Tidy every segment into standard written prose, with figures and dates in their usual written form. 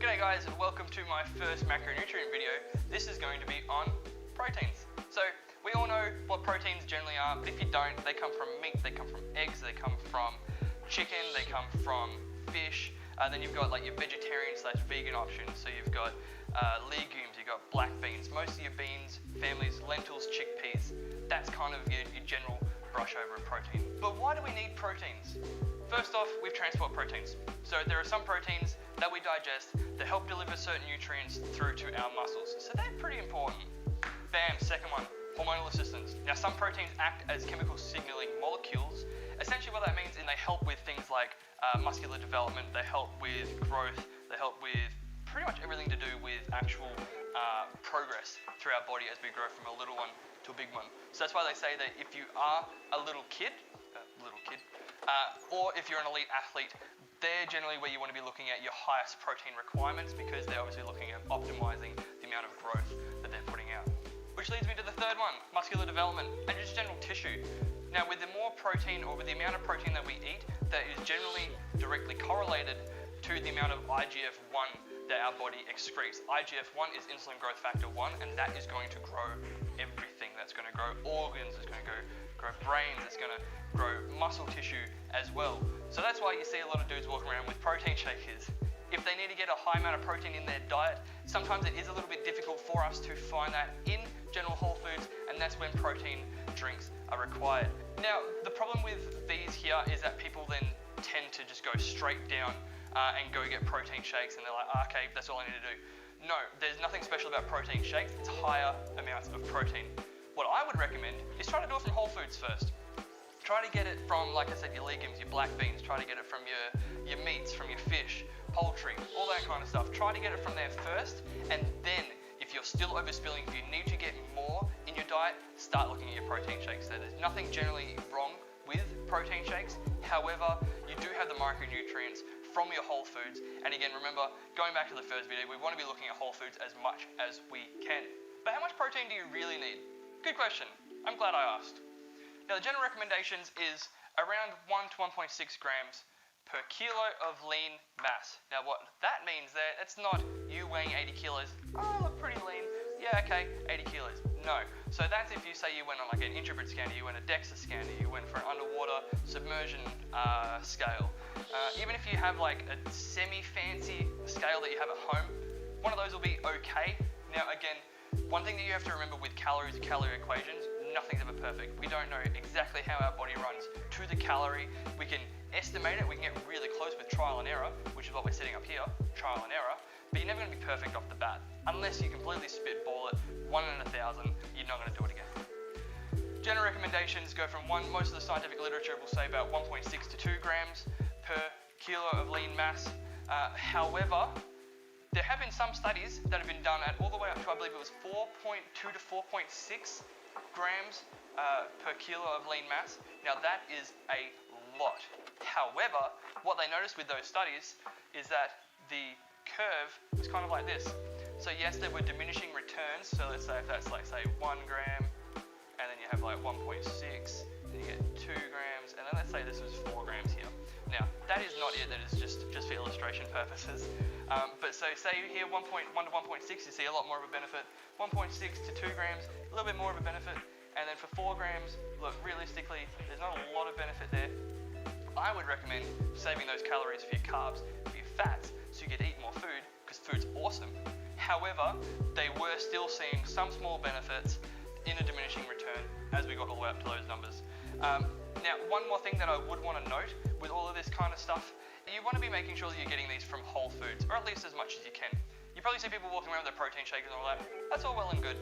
G'day guys, and welcome to my first macronutrient video. This is going to be on proteins. So we all know what proteins generally are, but if you don't, they come from meat, they come from eggs, they come from chicken, they come from fish. Then you've got like your vegetarian / vegan options. So you've got legumes, you've got black beans, most of your beans families, lentils, chickpeas. That's kind of your general brush over of protein. But why do we need proteins? First off, we transport proteins. So there are some proteins that we digest that help deliver certain nutrients through to our muscles. So they're pretty important. Bam, second one, hormonal assistance. Now some proteins act as chemical signaling molecules. Essentially what that means is they help with things like muscular development, they help with growth, they help with pretty much everything to do with actual progress through our body as we grow from a little one to a big one. So that's why they say that if you are a little kid, or if you're an elite athlete, they're generally where you want to be looking at your highest protein requirements, because they're obviously looking at optimizing the amount of growth that they're putting out. Which leads me to the third one, muscular development and just general tissue. Now with the more protein, or with the amount of protein that we eat, that is generally directly correlated to the amount of IGF-1 that our body excretes. IGF-1 is insulin growth factor 1, and that is going to grow everything. That's going to grow organs, it's going to grow brains, it's going to grow muscle tissue as well. So that's why you see a lot of dudes walking around with protein shakers. If they need to get a high amount of protein in their diet, sometimes it is a little bit difficult for us to find that in general whole foods, and that's when protein drinks are required. Now, the problem with these here is that people then tend to just go straight down and go get protein shakes, and they're like, okay, that's all I need to do. No, there's nothing special about protein shakes. It's higher amounts of protein. What I would recommend is try to do it from whole foods first. Try to get it from, like I said, your legumes, your black beans. Try to get it from your meats, from your fish, poultry, all that kind of stuff. Try to get it from there first, and then if you're still overspilling, if you need to get more in your diet, start looking at your protein shakes. So there's nothing generally wrong with protein shakes. However, you do have the micronutrients from your whole foods. And again, remember, going back to the first video, we want to be looking at whole foods as much as we can. But how much protein do you really need? Good question. I'm glad I asked. Now the general recommendations is around 1 to 1.6 grams per kilo of lean mass. Now what that means there, it's not you weighing 80 kilos, oh, I look pretty lean, yeah, okay, 80 kilos. No. So that's if you say you went on like an intrapid scanner, you went a DEXA scanner, you went for an underwater submersion scale. Even if you have like a semi-fancy scale that you have at home, one of those will be okay. Now again, one thing that you have to remember with calories and calorie equations, nothing's ever perfect. We don't know exactly how our body runs to the calorie. We can estimate it, we can get really close with trial and error, which is what we're setting up here, trial and error, but you're never going to be perfect off the bat. Unless you completely spitball it, 1 in 1,000, you're not going to do it again. General recommendations go from most of the scientific literature will say about 1.6 to 2 grams per kilo of lean mass. However, there have been some studies that have been done at all the way up to, I believe it was 4.2 to 4.6 grams per kilo of lean mass. Now that is a lot. However, what they noticed with those studies is that the curve was kind of like this. So yes, there were diminishing returns. So let's say if that's like say 1 gram, and then you have like 1.6, then you get 2 grams, and then let's say this was 4 grams here. Now that is not it, that is just for illustration purposes. But so say here 1.1 to 1.6, you see a lot more of a benefit. 1.6 to 2 grams, a little bit more of a benefit. And then for 4 grams, look, realistically, there's not a lot of benefit there. I would recommend saving those calories for your carbs, for your fats, so you could eat more food, because food's awesome. However, they were still seeing some small benefits in a diminishing return as we got all the way up to those numbers. Now, one more thing that I would want to note with all of this kind of stuff, you want to be making sure that you're getting these from whole foods, or at least as much as you can. You probably see people walking around with their protein shakers and all that. That's all well and good.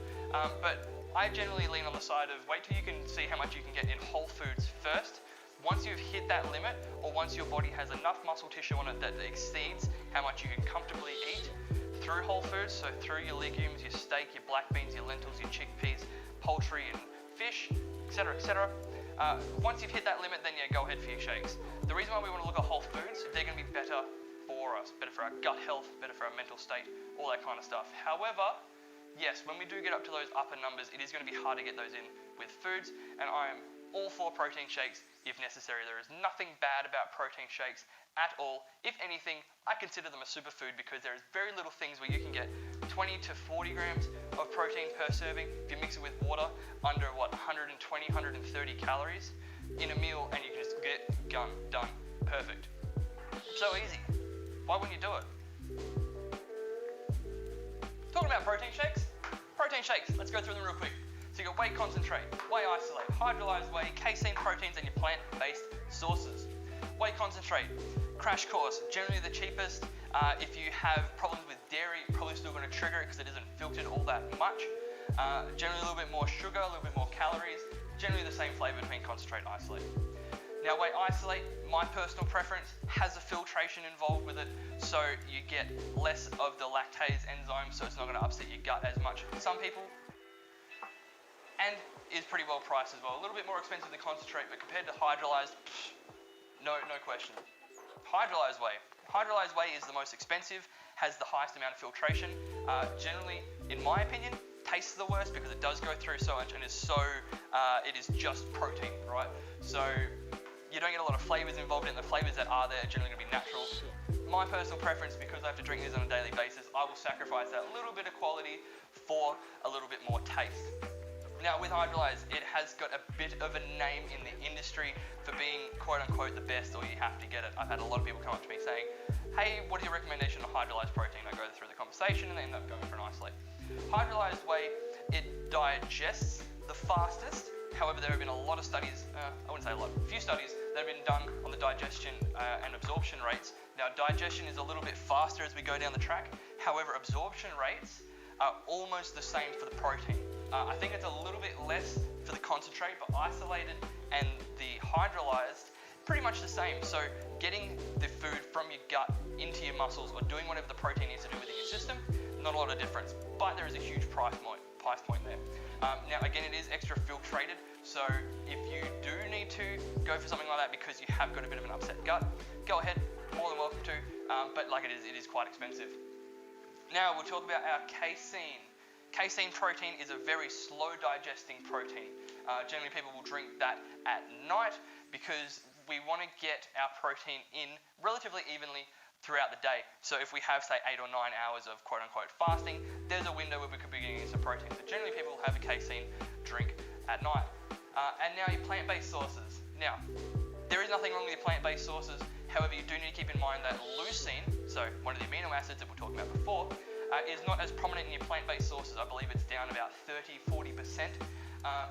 But I generally lean on the side of wait till you can see how much you can get in whole foods first. Once you've hit that limit, or once your body has enough muscle tissue on it that exceeds how much you can comfortably eat through whole foods, so through your legumes, your steak, your black beans, your lentils, your chickpeas, poultry and fish, etc., etc. Once you've hit that limit, then yeah, go ahead for your shakes. The reason why we want to look at whole foods, they're going to be better for us, better for our gut health, better for our mental state, all that kind of stuff. However, yes, when we do get up to those upper numbers, it is going to be hard to get those in with foods, and I am all for protein shakes if necessary. There is nothing bad about protein shakes at all. If anything, I consider them a superfood because there is very little things where you can get 20 to 40 grams of protein per serving if you mix it with water under 120, 130 calories in a meal, and you can just get done. Perfect. So easy. Why wouldn't you do it? Talking about protein shakes. Protein shakes, let's go through them real quick. So you got whey concentrate, whey isolate, hydrolyzed whey, casein proteins, and your plant-based sources. Whey concentrate, crash course, generally the cheapest. If you have problems with dairy, you're probably still going to trigger it because it isn't filtered all that much. Generally a little bit more sugar, a little bit more calories, generally the same flavor between concentrate and isolate. Now whey isolate, my personal preference, has a filtration involved with it, so you get less of the lactase enzyme, so it's not going to upset your gut as much. Some people, and is pretty well priced as well. A little bit more expensive than concentrate, but compared to hydrolyzed, no question. Hydrolyzed whey. Hydrolyzed whey is the most expensive, has the highest amount of filtration. Generally, in my opinion, tastes the worst because it does go through so much and is so, it is just protein, right? So you don't get a lot of flavors involved in it. The flavors that are there are generally going to be natural. My personal preference, because I have to drink these on a daily basis, I will sacrifice that little bit of quality for a little bit more taste. Now with hydrolyzed, it has got a bit of a name in the industry for being quote unquote the best, or you have to get it. I've had a lot of people come up to me saying, hey, what is your recommendation of hydrolyzed protein? I go through the conversation and they end up going for an isolate. Hydrolyzed whey, it digests the fastest. However, there have been a lot of studies, I wouldn't say a lot, a few studies that have been done on the digestion and absorption rates. Now, digestion is a little bit faster as we go down the track. However, absorption rates are almost the same for the protein. I think it's a little bit less for the concentrate, but isolated and the hydrolyzed, pretty much the same. So getting the food from your gut into your muscles or doing whatever the protein needs to do within your system, not a lot of difference, but there is a huge price point there. Now again, it is extra filtrated, so if you do need to go for something like that because you have got a bit of an upset gut, go ahead, more than welcome to, but like it is quite expensive. Now we'll talk about our casein. Casein protein is a very slow digesting protein. Generally people will drink that at night because we want to get our protein in relatively evenly throughout the day. So if we have, say, 8 or 9 hours of quote-unquote fasting, there's a window where we could be getting some protein. So generally people will have a casein drink at night. And now your plant-based sources. Now, there is nothing wrong with your plant-based sources. However, you do need to keep in mind that leucine, so one of the amino acids that we were talking about before, is not as prominent in your plant-based sources. I believe it's down about 30-40%.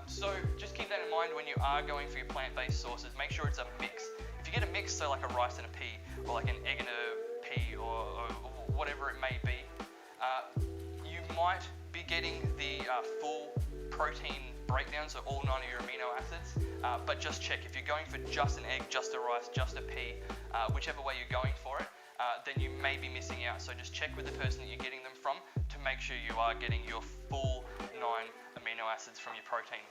So just keep that in mind when you are going for your plant-based sources. Make sure it's a mix. If you get a mix, so like a rice and a pea, or like an egg and a pea, or whatever it may be, you might be getting the full protein breakdown, so all 9 of your amino acids, but just check. If you're going for just an egg, just a rice, just a pea, whichever way you're going for it, then you may be missing out. So just check with the person that you're getting them from to make sure you are getting your full 9 amino acids from your protein.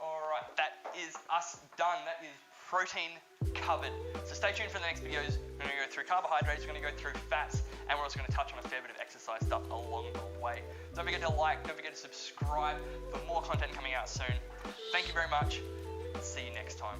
Alright, that is us done. That is protein covered. So stay tuned for the next videos. We're going to go through carbohydrates, we're going to go through fats, and we're also going to touch on a fair bit of exercise stuff along the way. Don't forget to like, don't forget to subscribe for more content coming out soon. Thank you very much. See you next time.